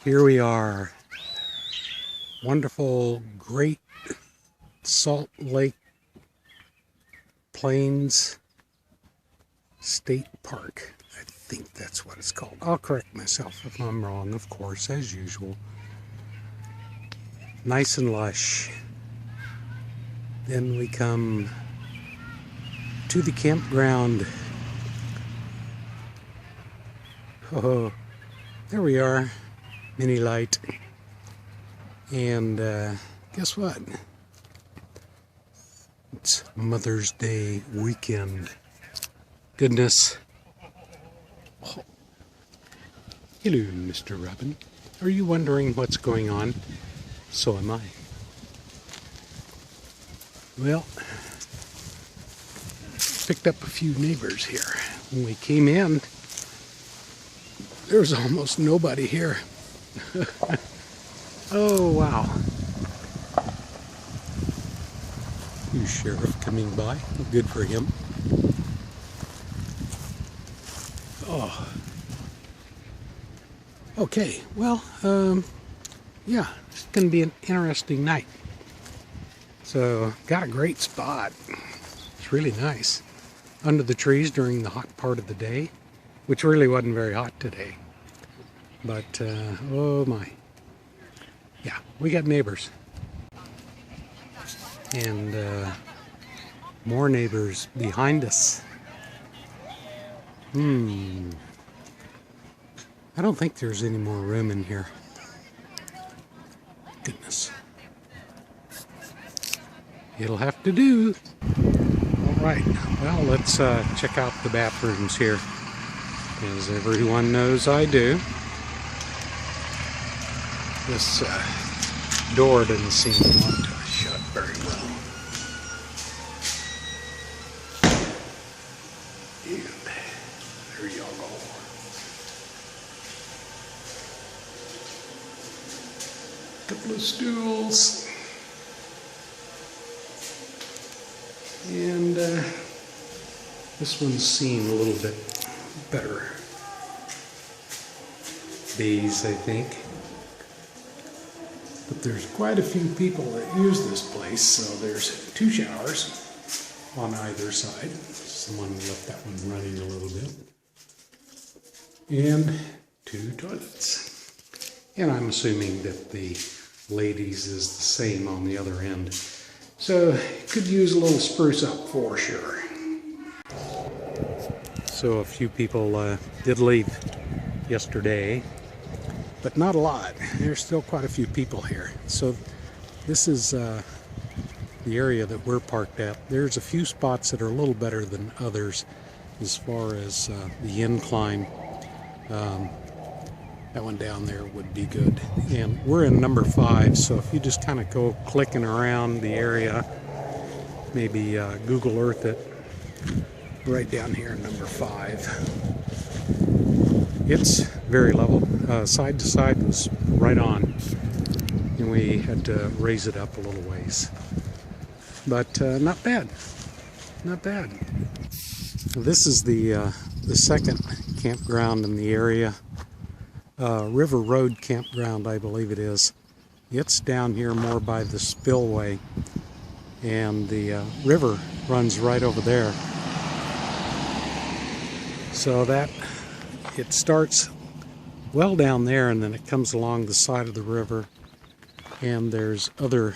Here we are. Wonderful, great Salt Lake Plains State Park. I think that's what it's called. I'll correct myself if I'm wrong, of course, as usual. Nice and lush. Then we come to the campground. Oh, there we are. Mini light. And guess what? It's Mother's Day weekend. Goodness. Oh. Hello, Mr. Robin. Are you wondering what's going on? So am I. Well, picked up a few neighbors here. When we came in, there was almost nobody here. Oh, wow. New sheriff coming by. Good for him. Oh. Okay, well, yeah, it's going to be an interesting night. So, got a great spot. It's really nice. Under the trees during the hot part of the day, which really wasn't very hot today. But, oh my. Yeah, we got neighbors. And more neighbors behind us. I don't think there's any more room in here. Goodness. It'll have to do. All right, well, let's check out the bathrooms here. As everyone knows I do. This door doesn't seem to want to shut very well. And there y'all go. Couple of stools. And this one's seen a little bit better days, I think. But there's quite a few people that use this place, so there's 2 showers on either side. Someone left that one running a little bit. And 2 toilets. And I'm assuming that the ladies is the same on the other end. So could use a little spruce up for sure. So a few people did leave yesterday. But not a lot. There's still quite a few people here. So this is the area that we're parked at. There's a few spots that are a little better than others as far as the incline. That one down there would be good. And we're in number 5, so if you just kind of go clicking around the area, maybe Google Earth it, right down here in number 5. It's very level. Side to side was right on, and we had to raise it up a little ways. But not bad, not bad. This is the second campground in the area, River Road Campground, I believe it is. It's down here more by the spillway, and the river runs right over there. So that it starts well down there, and then it comes along the side of the river, and there's other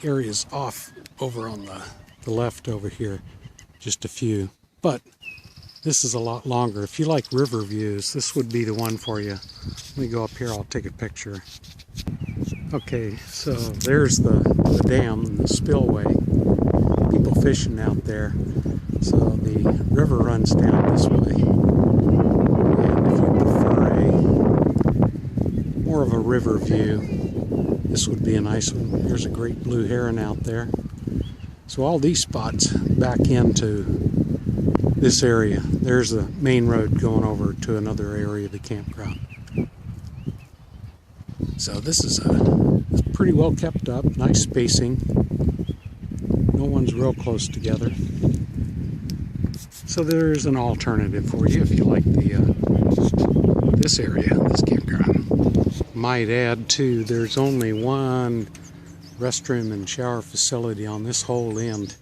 areas off over on the left over here, just a few. But this is a lot longer. If you like river views, this would be the one for you. Let me go up here, I'll take a picture. Okay, so there's the dam, the spillway. People fishing out there. So the river runs down this way. And if you prefer more of a river view, this would be a nice one. There's a great blue heron out there. So all these spots back into this area. There's the main road going over to another area of the campground. So this is it's pretty well kept up, nice spacing. No one's real close together. So there's an alternative for you if you like this area, this campground. Might add too, there's only one restroom and shower facility on this whole end,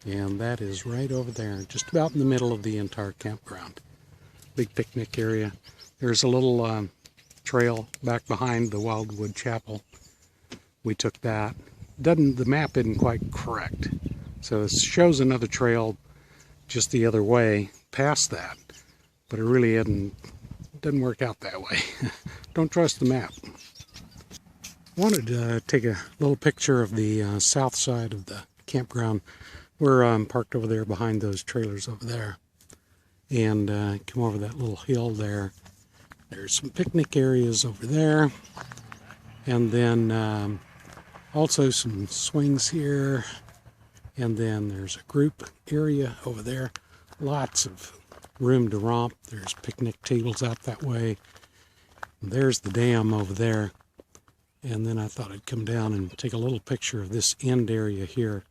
and that is right over there, just about in the middle of the entire campground. Big picnic area. There's a little trail back behind the Wildwood Chapel. We took that. The map isn't quite correct, so it shows another trail just the other way past that, but it really doesn't work out that way. Don't trust the map. Wanted to take a little picture of the south side of the campground. We're parked over there behind those trailers over there, and come over that little hill there. There's some picnic areas over there, and then also some swings here, and then there's a group area over there. Lots of room to romp. There's picnic tables out that way. And there's the dam over there. And then I thought I'd come down and take a little picture of this end area here.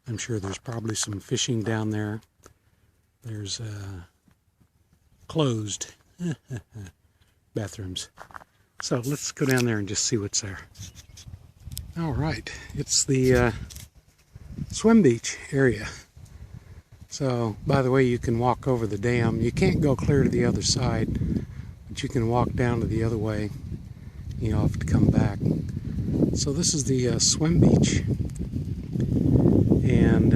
I'm sure there's probably some fishing down there. There's closed bathrooms. So let's go down there and just see what's there. All right, it's the swim beach area. So, by the way, you can walk over the dam. You can't go clear to the other side, but you can walk down to the other way. You have to come back. So this is the swim beach, and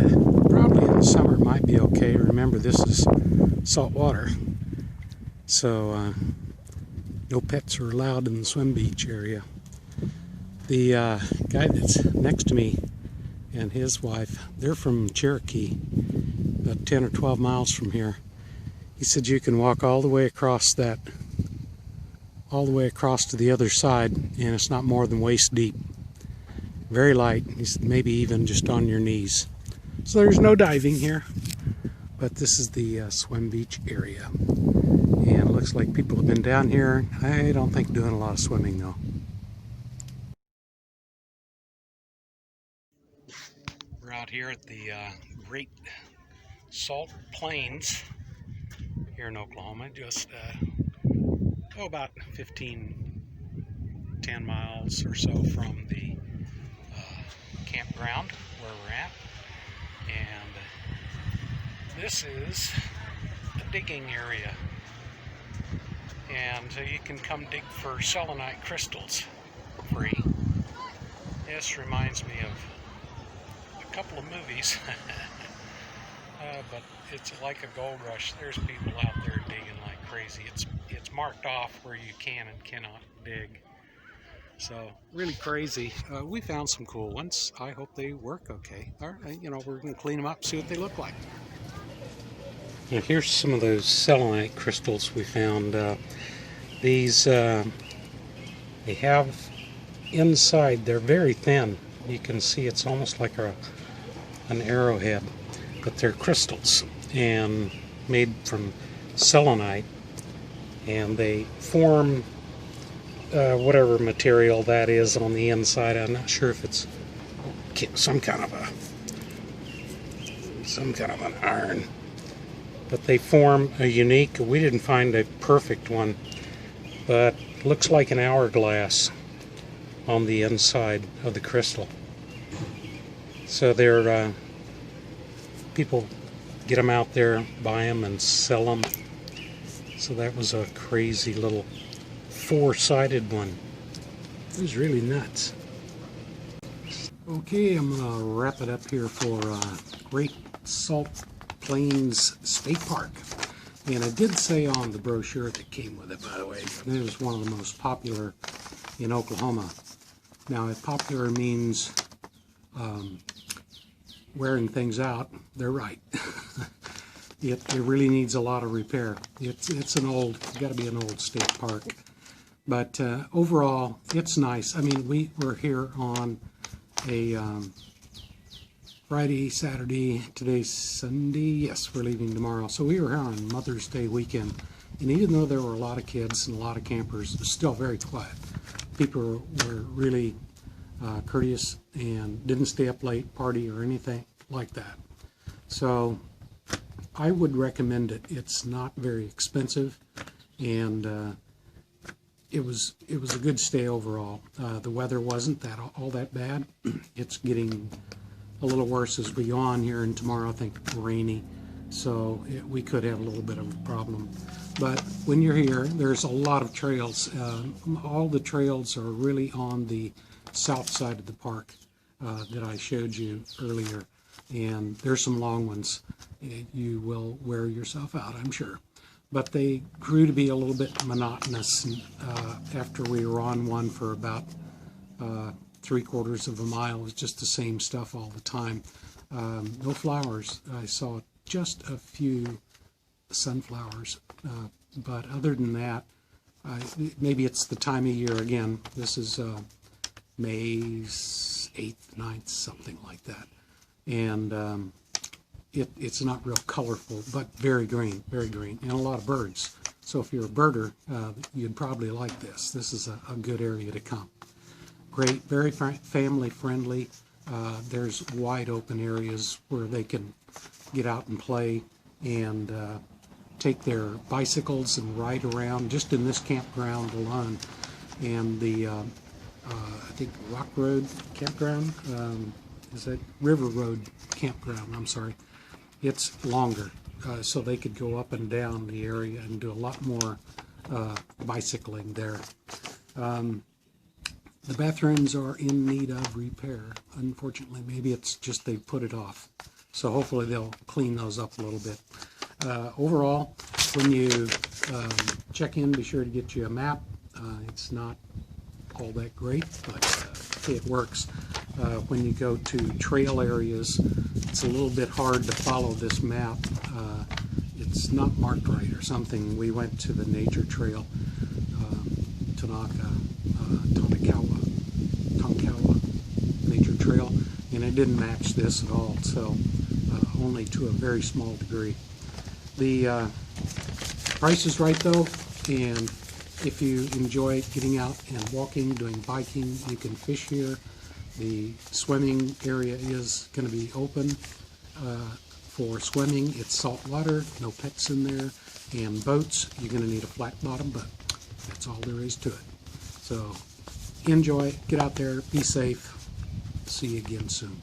probably in the summer it might be okay. Remember, this is salt water, so no pets are allowed in the swim beach area. The guy that's next to me and his wife, they're from Cherokee, about 10 or 12 miles from here. He said you can walk all the way across that, all the way across to the other side, and it's not more than waist deep. Very light. He said maybe even just on your knees. So there's no diving here, but this is the swim beach area. And it looks like people have been down here. I don't think doing a lot of swimming though. We're out here at the Great Salt Plains here in Oklahoma, just about 10 miles or so from the campground where we're at. And this is a digging area, and so you can come dig for Selenite Crystals free. This reminds me of a couple of movies. But it's like a gold rush. There's people out there digging like crazy. It's marked off where you can and cannot dig. So really crazy. We found some cool ones. I hope they work okay. All right, you know, we're going to clean them up, see what they look like. Now here's some of those selenite crystals we found. These they have inside. They're very thin. You can see it's almost like an arrowhead. But they're crystals and made from selenite, and they form whatever material that is on the inside. I'm not sure if it's some kind of an iron, but they form a unique. We didn't find a perfect one, but looks like an hourglass on the inside of the crystal. So they're people get them out there, buy them, and sell them. So that was a crazy little four-sided one. It was really nuts. Okay, I'm gonna wrap it up here for Great Salt Plains State Park. And it did say on the brochure that came with it, by the way, it was one of the most popular in Oklahoma. Now, if popular means wearing things out, they're right. It really needs a lot of repair. It's got to be an old state park. But overall, it's nice. I mean, we were here on a Friday, Saturday, today's Sunday. Yes, we're leaving tomorrow. So we were here on Mother's Day weekend. And even though there were a lot of kids and a lot of campers, it was still very quiet. People were really courteous and didn't stay up late, party, or anything like that. So I would recommend it. It's not very expensive, and it was a good stay overall. The weather wasn't all that bad. It's getting a little worse as we go on here, and tomorrow I think rainy, so we could have a little bit of a problem. But when you're here, there's a lot of trails. All the trails are really on the south side of the park that I showed you earlier, and there's some long ones. You will wear yourself out, I'm sure. But they grew to be a little bit monotonous after we were on one for about 3/4 of a mile. It was just the same stuff all the time. No flowers. I saw just a few sunflowers, but other than that, maybe it's the time of year again. This is May 8th, 9th, something like that. And it's not real colorful, but very green, and a lot of birds. So if you're a birder, you'd probably like this. This is a good area to come. Great, very family friendly. There's wide open areas where they can get out and play and take their bicycles and ride around just in this campground alone. And the I think Rock Road campground, is that River Road campground, I'm sorry. It's longer, so they could go up and down the area and do a lot more bicycling there. The bathrooms are in need of repair, unfortunately. Maybe it's just they put it off. So hopefully they'll clean those up a little bit. Overall, when you check in, be sure to get you a map. It's not all that great, but it works. When you go to trail areas, it's a little bit hard to follow this map. It's not marked right or something. We went to the nature trail, Tonkawa Nature Trail, and it didn't match this at all, so only to a very small degree. The price is right though, and if you enjoy getting out and walking, doing biking, you can fish here. The swimming area is going to be open for swimming. It's salt water, no pets in there, and boats. You're going to need a flat bottom, but that's all there is to it. So enjoy, get out there, be safe. See you again soon.